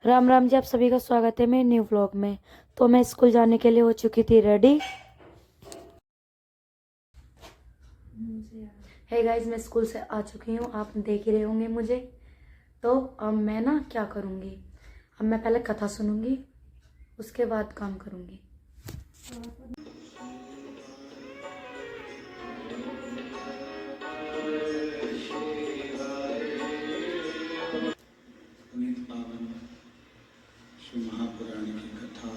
राम राम जी, आप सभी का स्वागत है मेरे न्यू व्लॉग में। तो मैं स्कूल जाने के लिए हो चुकी थी रेडी। हे गाइस, मैं स्कूल से आ चुकी हूँ, आप देख ही रहे होंगे मुझे। तो अब मैं ना क्या करूँगी, अब मैं पहले कथा सुनूंगी, उसके बाद काम करूँगी। पुनीत पावन श्री महापुराण की कथा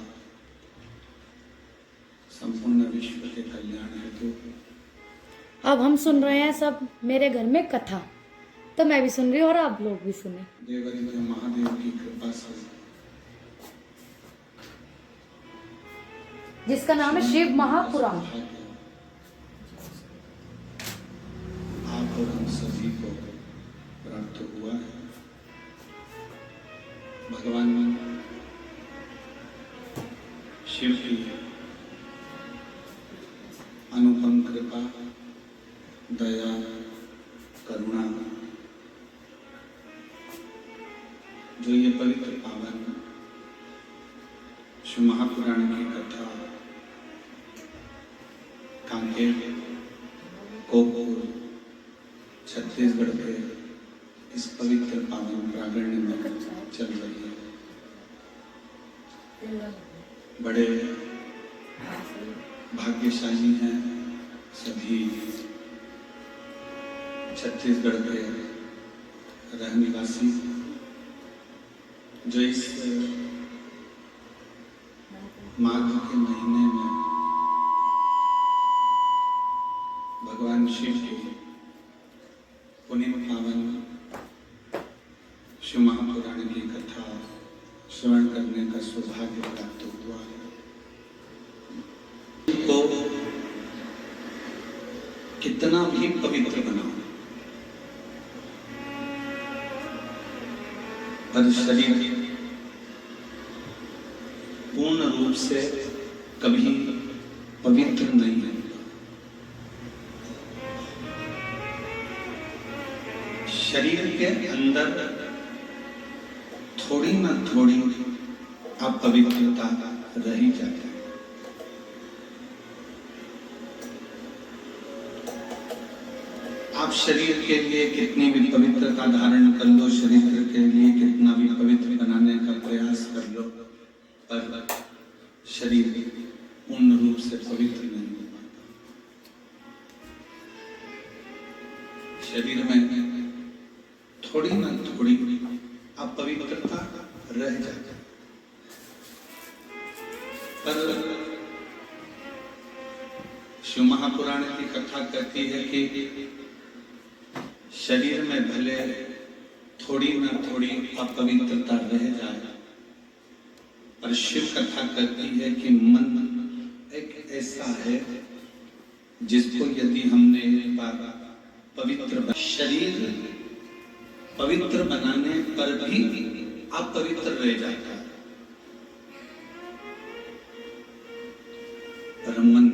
संपूर्ण विश्व के कल्याण हेतु। अब हम सुन रहे हैं सब मेरे घर में कथा, तो मैं भी सुन रही हूँ और आप लोग भी सुने। देवरिया महादेव की कृपा से, जिसका नाम है शिव महापुराण। आप और हम सभी को प्राप्त हुआ है। भगवान शिव की अनुपम कृपा, दया, करुणा, जो ये पवित्र पावन शिव महापुराण की कथा कांकेर कोपुर छत्तीसगढ़ के इस पवित्र पावन प्रांगण में चल रही है। बड़े भाग्यशाली हैं सभी छत्तीसगढ़ के रहनिवासी, जो इस माघ के महीने में भगवान शिव की पुनीत पावन शिव महापुराण की कथा श्रवण करने का सौभाग्य प्राप्त हुआ है। को कितना भी पवित्र बनाओ, पर शरीर पूर्ण रूप से कभी पवित्र नहीं है। शरीर के अंदर थोड़ी ना थोड़ी अपवित्रता रह ही जाती है। आप शरीर के लिए कितनी भी पवित्रता धारण कर लो, शरीर के लिए कितना भी पवित्र बनाने का प्रयास कर लो, पर शरीर पूर्ण रूप से पवित्र नहीं हो पाता। शरीर में थोड़ी ना थोड़ी अपवित्रता रह जाती है। पर शिव महापुराण की कथा कहती है कि शरीर में भले थोड़ी ना थोड़ी अपवित्रता रह जाए, पर शिव कथा कहती है कि मन एक ऐसा है जिसको यदि हमने एक बार पवित्र, शरीर पवित्र बनाने पर भी अपवित्र रह जाता है, पर मन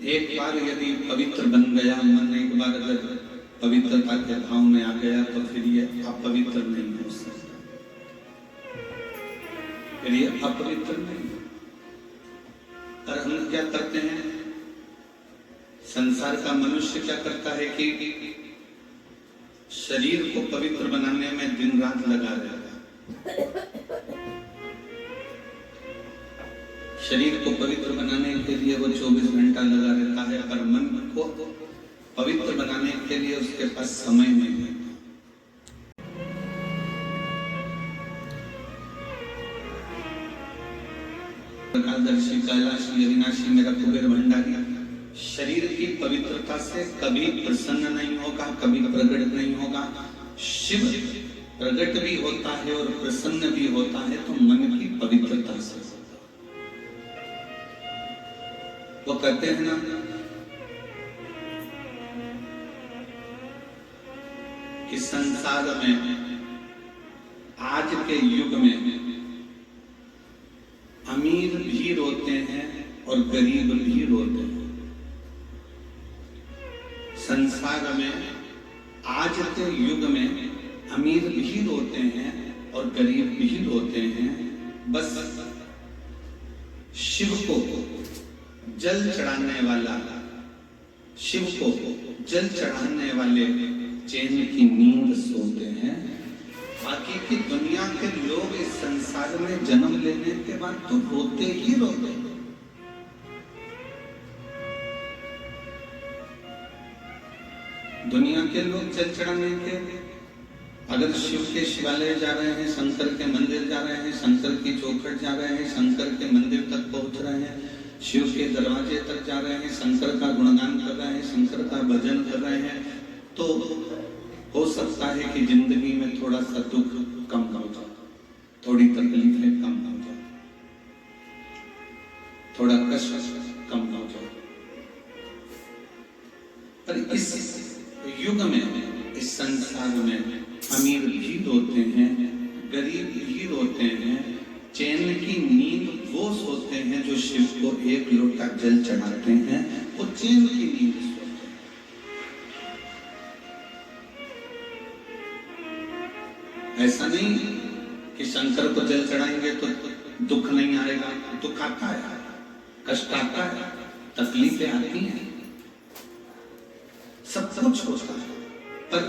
एक बार यदि पवित्र बन गया, मन एक बार अगर पवित्रता के भाव में आ गया, तो फिर ये अपवित्र नहीं हो सकता, फिर ये अपवित्र नहीं। और हम क्या करते हैं, संसार का मनुष्य क्या करता है कि शरीर को पवित्र बनाने में दिन रात लगा रहता है। शरीर को पवित्र बनाने के लिए वो 24 घंटा लगा रहता है, पर मन को पवित्र बनाने के लिए उसके पास समय नहीं है। प्रकाशदर्शी, कैलाशी, अविनाशी, मेरा कुबेर भंडारी शरीर की पवित्रता से कभी प्रसन्न नहीं होगा, कभी प्रकट नहीं होगा। शिव प्रकट भी होता है और प्रसन्न भी होता है तो मन की पवित्रता से। वो कहते हैं ना कि संसार में आज के युग में अमीर भी रोते हैं और गरीब भी रोते हैं। संसार में आज के युग में अमीर और गरीब भी रोते हैं। बस शिव को जल चढ़ाने वाला, शिव को जल चढ़ाने वाले चैन की नींद सोते हैं। बाकी की दुनिया के लोग इस संसार में जन्म लेने के बाद तो रोते ही रोते हैं। दुनिया के लोग जल चढ़ाने के, अगर शिव के शिवालय जा रहे हैं, शंकर के मंदिर जा रहे हैं, शंकर की चौखट जा रहे हैं, शंकर के मंदिर तक पहुंच रहे हैं, शिव के दरवाजे तक जा रहे हैं, शंकर का गुणगान कर रहे हैं, शंकर का भजन कर रहे हैं, तो हो सकता है कि जिंदगी में थोड़ा सा दुख कम हो जाए, थोड़ी तकलीफें कम हो जाए, थोड़ा कष्ट कम हो जाए। पर इस युग में, इस संसार में अमीर भी रोते हैं, गरीब भी रोते हैं। चैन की नींद वो सोते हैं जो शिव को एक लोटा जल चढ़ाते हैं, वो चैन की नींद सोते हैं। ऐसा नहीं कि शंकर को जल चढ़ाएंगे तो दुख नहीं आएगा, दुख आता है, कष्ट आता है, तकलीफें आती हैं, सब कुछ होता है। पर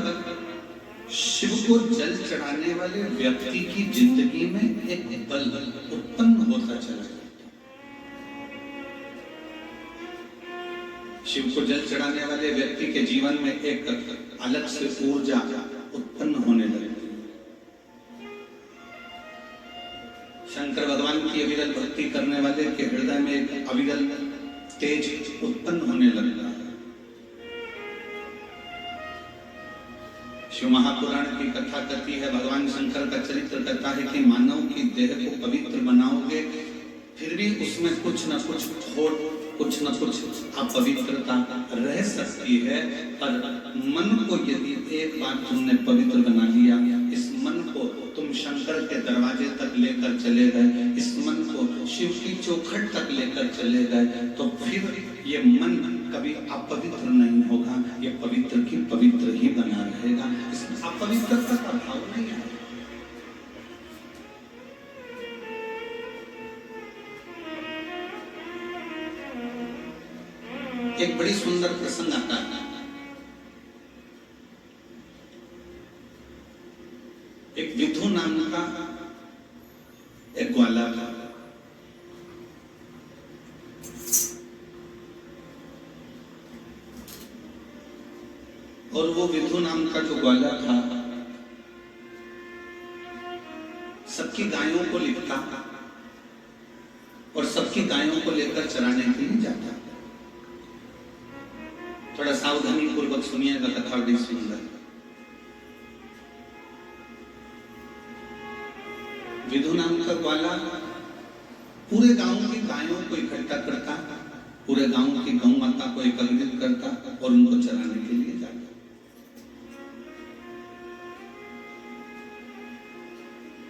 शिव को जल चढ़ाने वाले व्यक्ति की जिंदगी में एक बल उत्पन्न होता चला जाता है। शिव को जल चढ़ाने वाले व्यक्ति के जीवन में एक अलग से ऊर्जा उत्पन्न होने लगती है। शंकर भगवान की अविरल भक्ति करने वाले के हृदय में एक अविरल तेज उत्पन्न होने लगता है। शिव महापुराण की कथा कहती है, भगवान शंकर का चरित्र कहता है कि मानव की देह को पवित्र बनाओगे, फिर भी उसमें कुछ न कुछ खोट, कुछ न कुछ अपवित्रता रह सकती है। पर मन को यदि एक बार तुमने पवित्र बना लिया, इस मन को तुम शंकर के दरवाजे तक लेकर चले गए, इस मन को शिव की चौखट तक लेकर चले गए, तो फिर ये मन कभी अपवित्र नहीं होगा, ये पवित्र की पवित्र ही बना रहेगा। इसमें अपवित्रता का भाव नहीं है। एक बड़ी सुंदर प्रसंग आता है। एक विधु नाम का एक ग्वाला था। और वो विधु नाम का जो ग्वाला था, सबकी गायों को लिपता और सबकी गायों को लेकर चराने के लिए जाता। थोड़ा सावधानी पूर्वक सुनिएगा, कथा बड़ी सुंदर। विधु नाम का ग्वाला पूरे गांव की गायों को इकट्ठा करता, पूरे गांव की गौ माता को एकत्रित करता और उनको चराने के लिए जाता।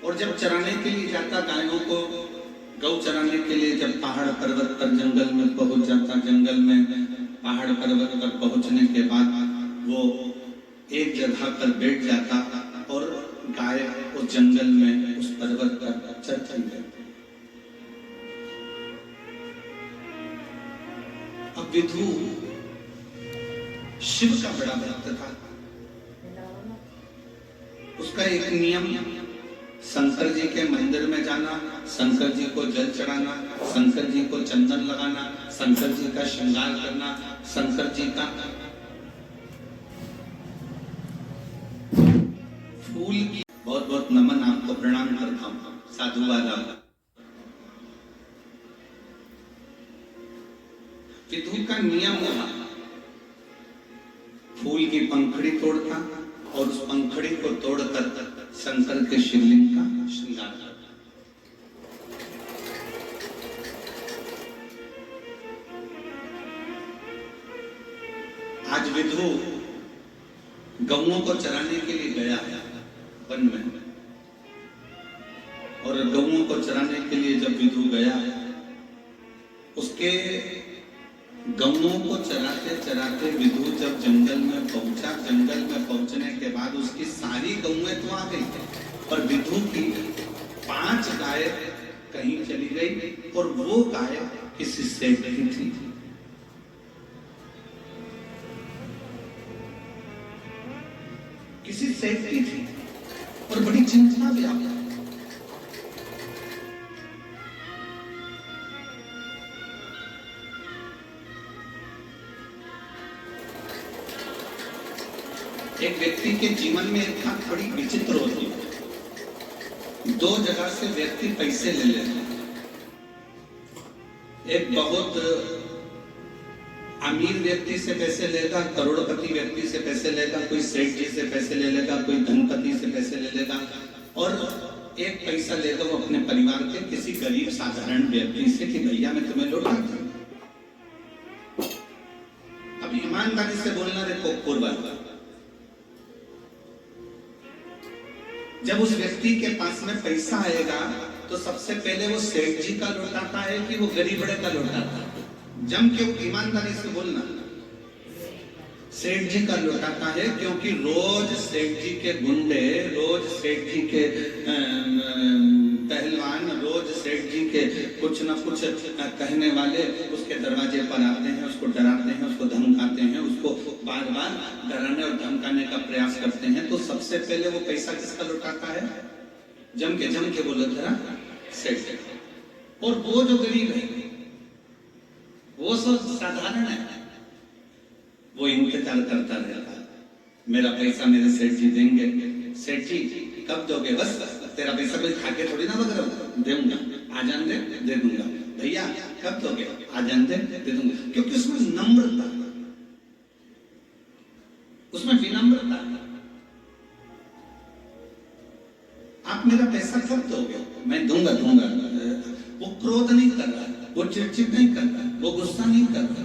और जब चराने के लिए जाता, गायों को गौ चराने के लिए जब पहाड़ पर्वत पर जंगल में पहुंच जाता, जंगल में पहाड़ पर्वत पर पहुंचने के बाद वो एक जगह पर बैठ जाता और गाय उस जंगल में, उस पर्वत पर चरती रहती। अब विधु शिव का बड़ा भक्त था। उसका एक नियम, शंकर जी के मंदिर में जाना, शंकर जी को जल चढ़ाना, शंकर जी को चंदन लगाना, शंकर जी का श्रृंगार करना, शंकर जी का फूल की। बहुत बहुत नमन, आपको प्रणाम करता हूं, साधुवाद। विधु का नियम था, फूल की पंखड़ी तोड़ता और उस पंखड़ी को तोड़कर शंकर के शिवलिंग का श्रृंगार करता। आज विधु गौओं को चराने के लिए गया है वन में, और गौओं को चराने के लिए जब विधु गया, उसके गौओं को चराते चराते विधु जब जंगल में पहुंचा, जंगल में पहुंचने के बाद उसकी सारी गौएं तो आ गई, पर विधु की 5 गाय कहीं चली गई और वो गाय किसी सेठ की थी। किसी सेठ की थी और बड़ी चिंता भी आ गई। एक व्यक्ति के जीवन में एक बात बड़ी विचित्र होती है। 2 जगह से व्यक्ति पैसे ले लेते हैं। एक बहुत अमीर व्यक्ति से पैसे लेगा, करोड़पति व्यक्ति से पैसे लेगा, कोई सेठ जी से पैसे ले लेगा, कोई धनपति से पैसे ले लेगा, और एक पैसा लेगा वो अपने परिवार के किसी गरीब साधारण व्यक्ति से कि भैया मैं तुम्हें लौटा दूं। अब ईमानदारी से बोलना रे पूर्वा, जब उस व्यक्ति के पास में पैसा आएगा तो सबसे पहले वो सेठ जी का लौटाता है कि वो गरीब बड़े का लौटाता है? जम के ईमानदारी से बोलना, सेठ जी का लौटाता है, क्योंकि रोज सेठ जी के गुंडे, रोज सेठ जी के पहलवान, रोज सेठ जी के कुछ ना कुछ कहने वाले उसके दरवाजे पर आते हैं, उसको डराते हैं, उसको धमकाते हैं, उसको बार बार डराने और धमकाने का प्रयास करते हैं। तो सबसे पहले वो पैसा किसका लौटाता है? जम के बोलो जरा, सेठ। और वो जो गरीब है वो सब साधारण है, वो इंतजार करता रहता है, मेरा पैसा मेरे सेठ जी देंगे, सेठ जी कब दोगे? बस तेरा पैसा कोई खा के थोड़ी ना बग रहा, दूंगा, आ जान दे दूंगा। भैया कब दोगे? आ जान दे दूंगा। क्योंकि उसमें नम्रता, उसमें विनम्रता। आप मेरा पैसा कब दोगे? मैं दूंगा। वो क्रोध नहीं कर रहा, वो चिड़चिड़ नहीं कर रहा, वो गुस्सा नहीं कर रहा,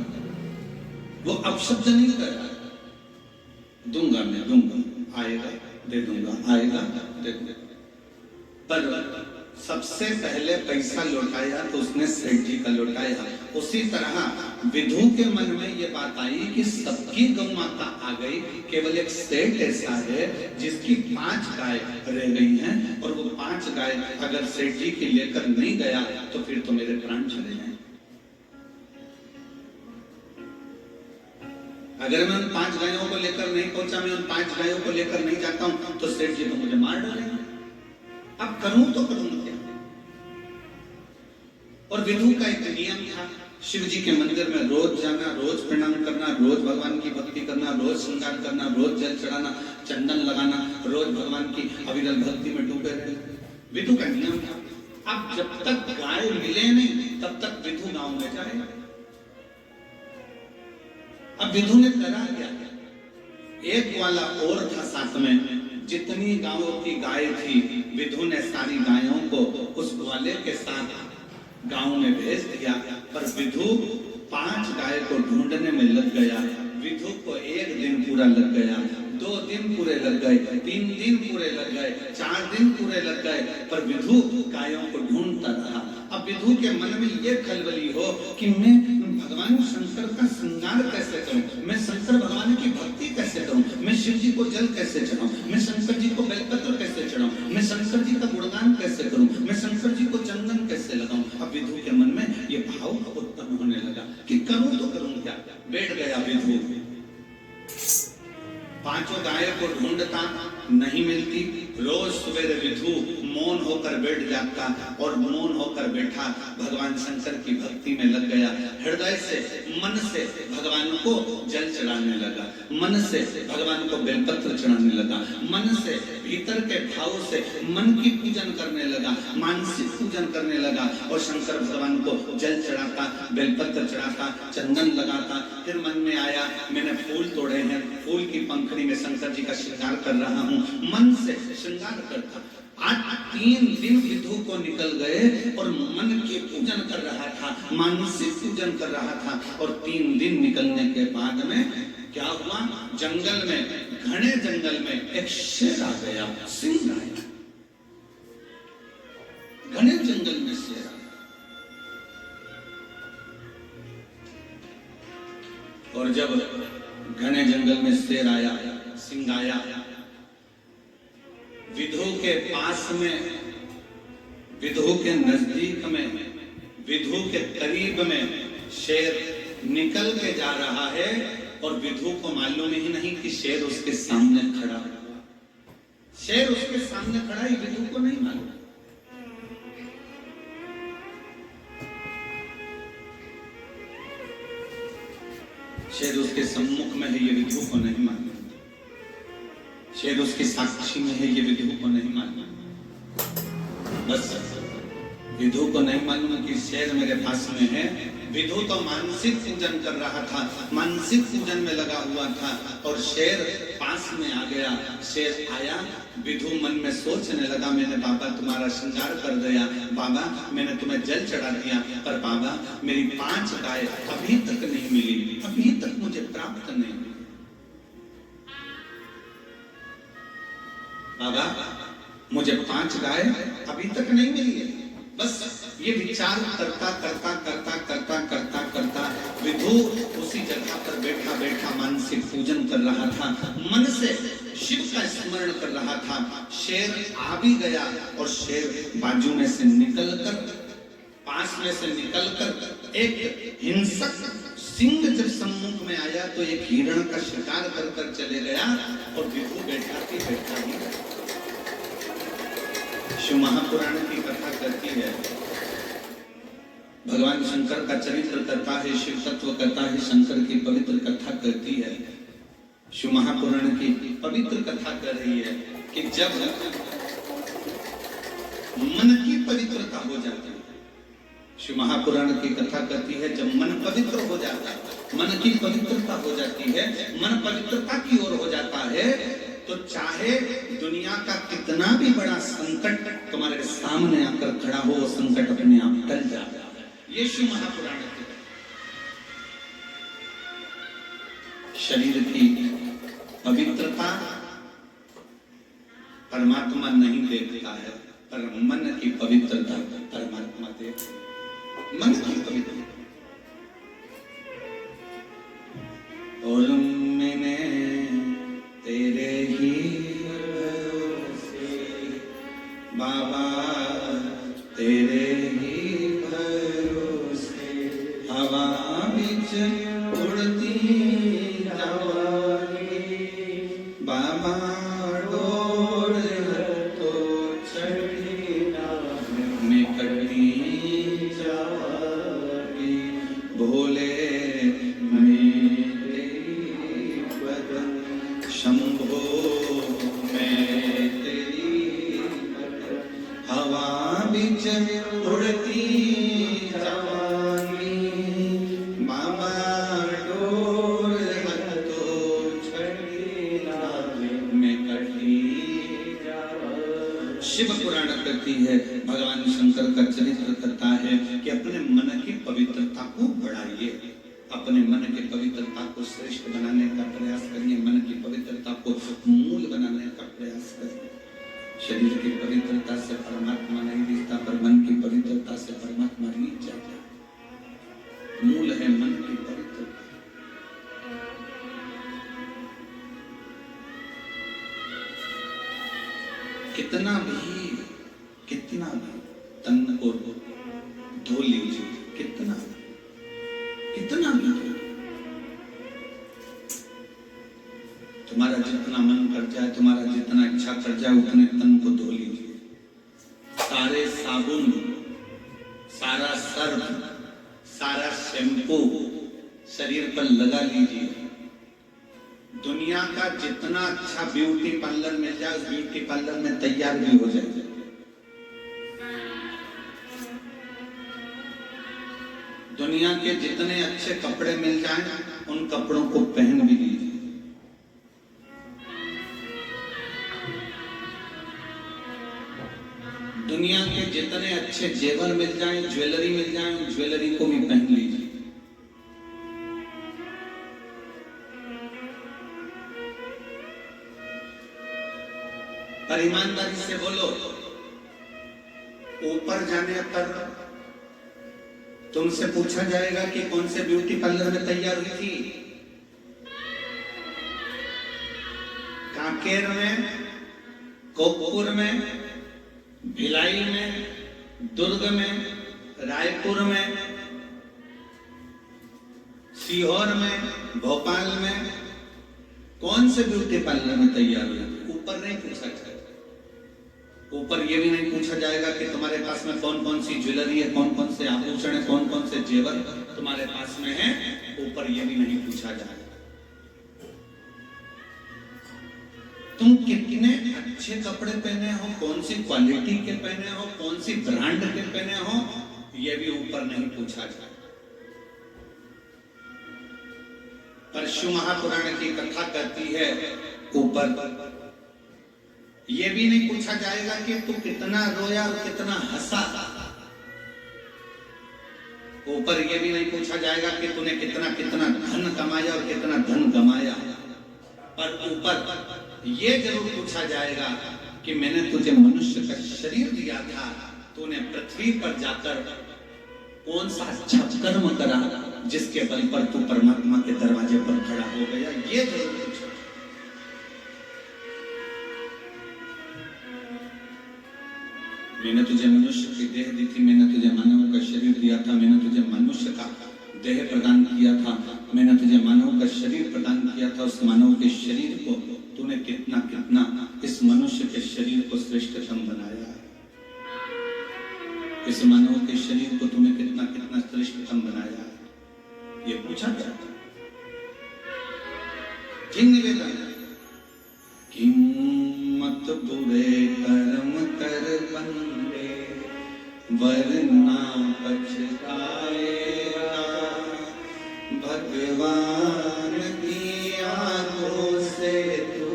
वो अपशब्द नहीं कर रहा। दूंगा, मैं दूंगा, आएगा दे दूंगा, आएगा दे दूंगा। पर सबसे पहले पैसा लौटाया तो उसने सेठ जी का लौटाया। उसी तरह विधु के मन में ये बात आई कि सबकी गौ माता आ गई, केवल एक सेठ ऐसा है जिसकी 5 गाय रह गई हैं, और वो 5 गाय अगर सेठ जी की लेकर नहीं गया तो फिर तो मेरे प्राण चले जाएं। अगर मैं उन 5 गायों को लेकर नहीं पहुंचा, मैं उन 5 गायों को लेकर नहीं जाता हूं तो सेठ जी तो मुझे मार डालेंगे। अब करूं तो करूं क्या? और विधु का एक नियम था, शिव जी के मंदिर में रोज जाना, रोज प्रणाम करना, रोज भगवान की भक्ति करना, रोज श्रृंगार करना, रोज जल चढ़ाना, चंदन लगाना, रोज भगवान की अविरल भक्ति में डूबे रहना, विधु का नियम था। अब जब तक गाय मिले नहीं तब तक विधु गांव में जाए। अब विधु ने करा क्या? एक वाला और था साथ में, जितनी गांवों की गाय थी विधु ने सारी गायों को उस ग्वाले के साथ गांव में भेज दिया। पर विधु 5 गाय को ढूंढने में लग गया। विधु को 1 दिन पूरा लग गया, 2 दिन पूरे लग गए, 3 दिन पूरे लग गए, 4 दिन पूरे लग गए, पर विधु गायों को ढूंढता रहा। अब विधु के मन में ये खलबली हो कि मैं भगवान शंकर का श्रृंगार कैसे करूं, मैं शंकर भगवान की भक्ति कैसे करूं, मैं शिव जी को जल कैसे चढ़ाऊं, मैं शंकर जी को बेलपत्र कैसे चढ़ाऊं, मैं शंकर जी का गुणगान कैसे करूं, मैं शंकर जी को चंदन कैसे लगाऊं। अब विधु के मन में ये भाव उत्पन्न होने लगा कि करूं तो करूं क्या। बैठ गया विधु, 5 गाय को ढूंढता, नहीं मिलती। रोज सवेरे विधु मौन होकर बैठ जाता और मौन होकर बैठा भगवान शंकर की भक्ति में लग गया। हृदय से, मन से भगवान को जल चढ़ाने लगा, मन से भगवान को बेलपत्र चढ़ाने लगा, मन से भीतर के भाव से मन की पूजन करने लगा, मानसिक पूजन करने लगा और शंकर भगवान को जल चढ़ाता, बेलपत्र चढ़ाता, चंदन लगाता। फिर मन में आया मैंने फूल तोड़े हैं, फूल की पंखड़ी में शंकर जी का श्रृंगार कर रहा हूँ, मन से श्रृंगार करता। आज 3 दिन विधु को निकल गए और मन की पूजन कर रहा था, मानसिक पूजन कर रहा था। और 3 दिन निकलने के बाद में क्या हुआ? जंगल में, घने जंगल में एक शेर आ गया, सिंह आया, घने जंगल में शेर आया। और जब घने जंगल में शेर आया, सिंह आया, विधु के पास में, विधु के नजदीक में, विधु के करीब में शेर निकल के जा रहा है और विधु को मालूम ही नहीं कि शेर उसके सामने खड़ा है। शेर उसके सामने खड़ा है, विधु को नहीं मालूम। शेर उसके सम्मुख में है, ये विधु को नहीं मालूम। शेर उसकी साक्षी में है, ये विधु को नहीं मालूम। बस विधु को नहीं मालूम कि शेर मेरे पास में है। विधु तो मानसिक पूजन कर रहा था, मानसिक पूजन में लगा हुआ था और शेर पास में आ गया। शेर आया, विधु मन में सोचने लगा, मैंने बाबा तुम्हारा श्रृंगार कर दिया, बाबा मैंने तुम्हें जल चढ़ा दिया, पर बाबा मेरी 5 गाय अभी तक नहीं मिली, अभी तक मुझे प्राप्त नहीं हुई। बाबा मुझे 5 गाय अभी तक नहीं मिली है। बस ये विचार करता करता करता करता करता करता विधु उसी जगह पर बैठा बैठा मानसिक पूजन कर रहा था, मन से शिव का स्मरण कर रहा था। शेर आ भी गया और शेर बाजू में से निकलकर, पास में से निकलकर एक हिंसक सिंह जब सम्मुख में आया तो एक हिरण का शिकार कर कर चले गया और विधु बैठा ही शिव महापुराण की कथा करती है। भगवान शंकर का चरित्र करता है, शिव तत्व करता है, शंकर की पवित्र कथा करती है। शिव महापुराण की पवित्र कथा कर रही है कि जब मन की पवित्रता हो जाती है, शिव महापुराण की कथा करती है, जब मन पवित्र हो जाता है, मन की पवित्रता हो जाती है, मन पवित्रता की ओर हो जाता है, तो चाहे दुनिया का कितना भी बड़ा संकट तुम्हारे सामने आकर खड़ा हो, वो संकट अपने आप टल जाता है। ये शिव महापुराण की शरीर की पवित्रता परमात्मा नहीं देखता है, पर मन की पवित्रता परमात्मा देखता है। मन की पवित्रता और मैंने तेरे ही भरोसे बाबा, तेरे ही भरोसे हवा बिच उड़ती जावांगी, बाबा डोर तो छड़ी ना मैं कटी जावांगी, भोले शंभो मैं तेरी हवा बिच उड़ती जावांगी, बाबा डोर तो छड़ी ना मैं कटी जावांगी। शिव पुराण करती है, भगवान शंकर का चरित्र करता है कि अपने मन की पवित्रता को बढ़ाइए, अपने मन की पवित्रता को श्रेष्ठ बनाने का प्रयास करिए, मन की पवित्रता को मूल बनाने का प्रयास करिए। शरीर की पवित्रता से परमात्मा नहीं दिखता, पर मन की पवित्रता से परमात्मा रीच जाता है। मूल है मन की पवित्रता। कितना भी तन को धो लीजिए, कितना भी तुम्हारा जितना मन कर जाए, तुम्हारा जितना इच्छा कर जाए, उतने तन को धो लीजिए। सारे साबुन, सारा सर्फ, सारा शैम्पू शरीर पर लगा लीजिए। दुनिया का जितना अच्छा ब्यूटी पार्लर मिल जाए, उस ब्यूटी पार्लर में तैयार भी हो जाए। दुनिया के जितने अच्छे कपड़े मिल जाएं, उन कपड़ों को पहन भी लीजिए। दुनिया के जितने अच्छे जेवर मिल जाएं, ज्वेलरी मिल जाएं, उन ज्वेलरी को भी पहन लीजिए। पर ईमानदारी से बोलो, ऊपर जाने पर तुमसे पूछा जाएगा कि कौन से ब्यूटी पार्लर में तैयार हुई थी? कांकेर में, कोकपुर में, भिलाई में, दुर्ग में, रायपुर में, सीहोर में, भोपाल में कौन से ब्यूटी पार्लर में तैयार हुए? ऊपर नहीं पूछा जाएगा। ऊपर ये भी नहीं पूछा जाएगा कि तुम्हारे पास में कौन कौन सी ज्वेलरी है, कौन कौन से आभूषण है, कौन कौन से जेवर तुम्हारे पास में है। ऊपर ये भी नहीं पूछा जाएगा। तुम कितने अच्छे कपड़े पहने हो, कौन सी क्वालिटी के पहने हो, कौन सी ब्रांड के पहने हो, ये भी ऊपर नहीं पूछा जाएगा। पर शिव महापुराण की कथा कहती है ऊपर ये भी नहीं पूछा जाएगा कि तू कितना रोया और कितना हंसा। ऊपर ये भी नहीं पूछा जाएगा कि तूने कितना कितना धन कमाया और कितना धन गमाया। पर ऊपर ये जरूर पूछा जाएगा कि मैंने तुझे मनुष्य का शरीर दिया था, तूने पृथ्वी पर जाकर कौन सा अच्छा कर्म करा जिसके बल पर तू परमात्मा के दरवाजे पर खड़ा हो गया। ये जरूर पूछा। मैंने तुझे मनुष्य की देह दी थी, मैंने तुझे मानव का शरीर दिया था, मैंने तुझे मनुष्य का देह प्रदान किया था, मैंने तुझे मानव का शरीर प्रदान किया था। उस मानव के शरीर को तूने कितना कितना इस मनुष्य के शरीर को श्रेष्ठतम बनाया है। इस मानव के शरीर को तूने कितना कितना श्रेष्ठतम बनाया है। ये पूछा जाता है। निवेदन किम्मत बुरे कर्म कर बंदे वरना पछताएगा, भगवान की आंखों से तू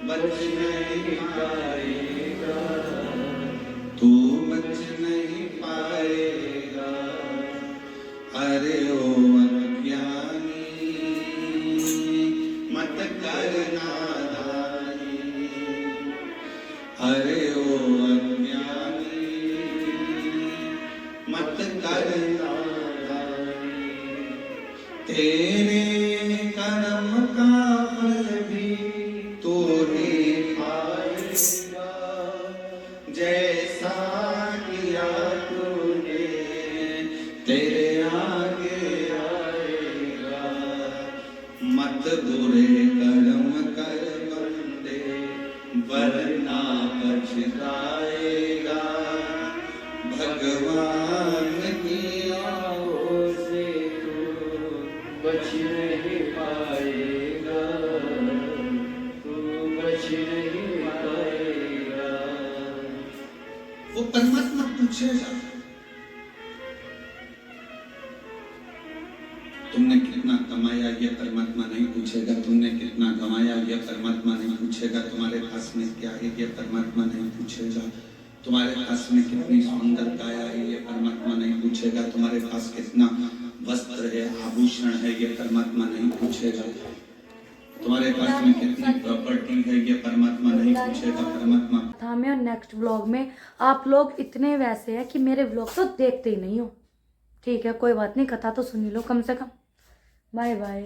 बच नहीं पाएगा, तू बच नहीं पाएगा। अरे ओ अज्ञानी मत करना, अरे ओ अज्ञानी मत करना, तेरे कर्म का फल भी तू ही पाएगा, जैसा किया तूने तेरे आगे आएगा। मत बुरे कर्म कर बंदे वरना पछताएगा, भगवान की आंखों से तू बच नहीं पाएगा, तू बच नहीं पाएगा। वो परमात्मा पूछेगा तुमने कितना कमाया, ये परमात्मा नहीं पूछेगा। तुमने कितना कमाया, ये परमात्मा नहीं पूछेगा। तुम्हारे पास में क्या है, ये परमात्मा नहीं पूछेगा। तुम्हारे पास में कितनी सुंदर काया है, ये परमात्मा नहीं पूछेगा। तुम्हारे पास कितना वस्त्र है, आभूषण है, ये परमात्मा नहीं पूछेगा। तुम्हारे पास में कितनी प्रॉपर्टी है, ये परमात्मा नहीं पूछेगा। परमात्मा था मैं और नेक्स्ट व्लॉग में आप लोग इतने वैसे हैं कि मेरे व्लॉग तो देखते ही नहीं हो। ठीक है, कोई बात नहीं, कथा तो सुन लो कम से कम। Bye bye.